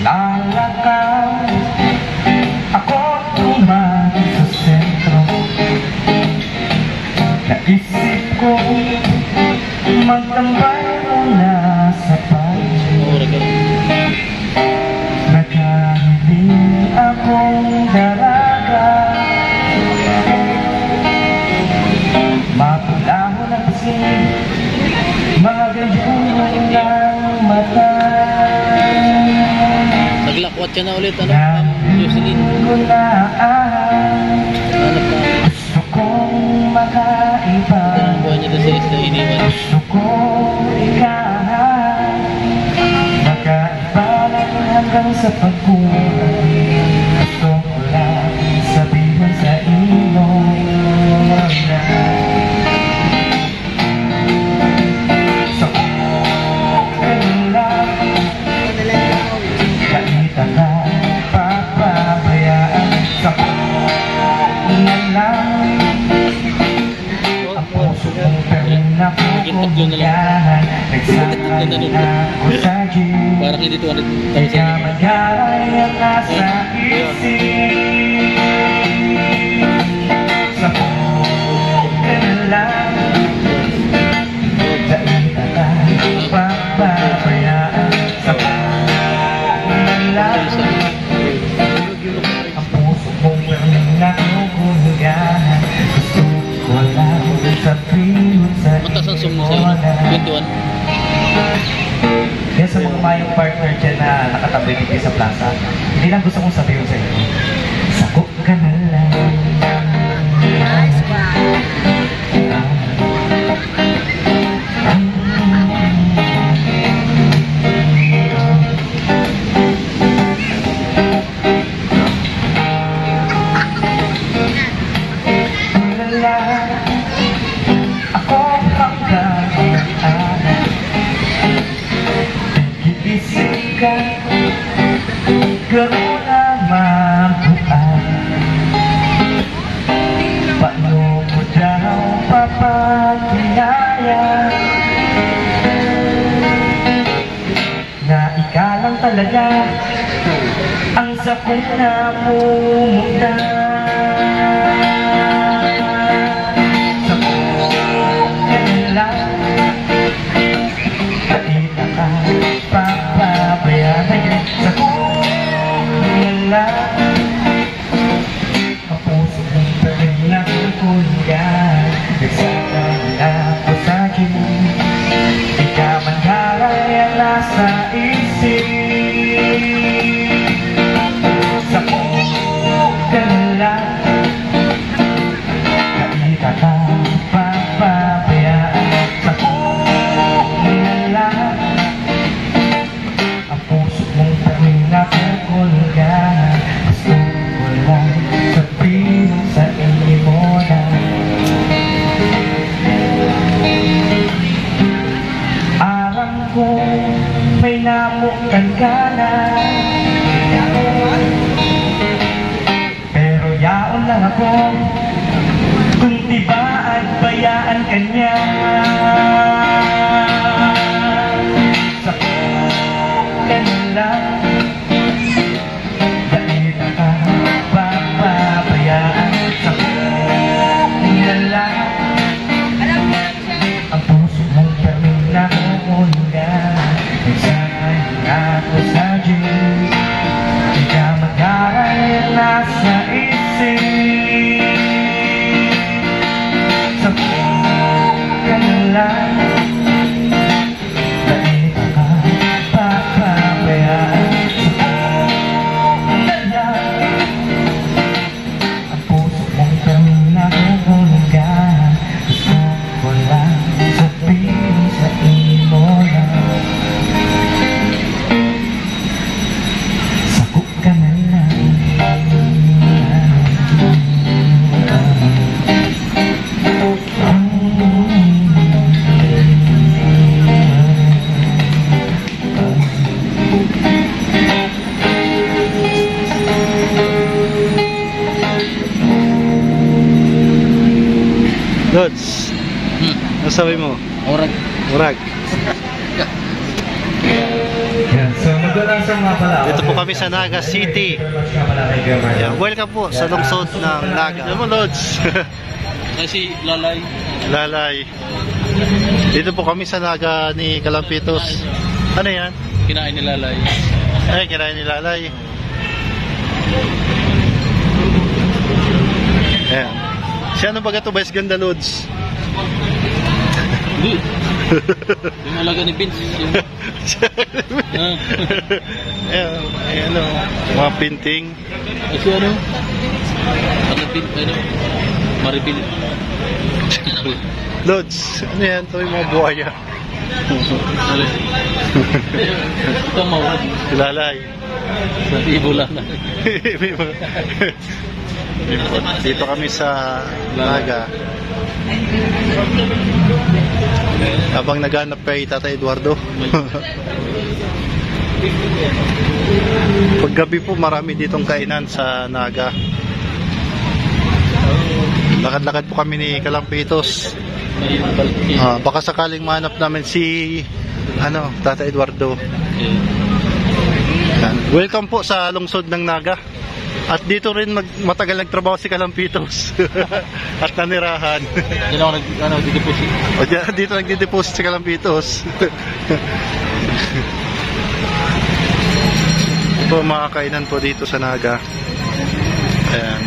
Naglalakad ako tumawag sa sentro. Naisip ko magtambay muna sa paligid. Nagkahiling akong dalaga, mapulaho ng sing, mga gayong ng mata. Naglakwat siya na ulit, ano, Jocelyn. Gusto kong makaiba, buhay niya doon sa isla iniwan. gusto kong ikahan, makaiba lang hanggang sa pagkuhan. Gusto ko lang sabihin sa iyo na sa kanila kahit na papabayaan sa na lang ang puso kong pinakukuyahan. Nagsahan na ako sa gym, Parang hindi 200,000. kaya magyalay ang nasa isip. Sa ka na lang dahil na papabayaan sa na lang ang puso kong pinakukuyahan. Gusto ko lang sabihin sa Matas ang sum mo iyo sa'yo, na 21. kaya sa mga mayong partner dyan na nakatabi dito sa plaza, hindi lang gusto kong sabihin sa iyo, sakop ka na lang. Nice one. Ako hanggang anak, gigising ka, garo naman buwan. Paano mo daw papatiyaya na ikaw lang talaga ang sakong namumuda. Papabayaan sa kulang ang puso ng pinakukuyan. Nagsakan ako sa gym, di ka man halay ang nasa isip. Sa kulang Lods, ano sabi mo? Orag. Murag. Yan. So, magdalasan nga pala. Dito po kami sa Naga City. Yeah, welcome po sa lungsod ng Naga. Ano mo, Lods? Kasi lalay. Lalay. Dito po kami sa Naga ni Kalampitos. Ano yan? Kinain ni lalay. Ay, kinain ni Lalay. Ayan. Si ano ba ito, Vice Ganda, Lods? Hindi. Yung alaga ni Vince. Yung... Ayan, ayan o. Mga painting. Kasi ano? Ano? Maribil. Lods, ano yan? Ito yung mga buhaya. Ano? Ito mawag. Si Lalay. Sa ibo lalay. Dito kami sa Naga. Habang naghanap kay Tata Eduardo. Paggabi po marami ditong kainan sa Naga. Lakad-lakad po kami ni Kalampitos. Baka sakaling mahanap namin si Tata Eduardo. Welcome po sa lungsod ng Naga. At dito rin matagal nagtrabaho si Kalampitos. At nanirahan. Diyan ako nag-deposit. O dito nagdi-deposit si Kalampitos. Ito mga kainan po dito sa Naga. Ayan.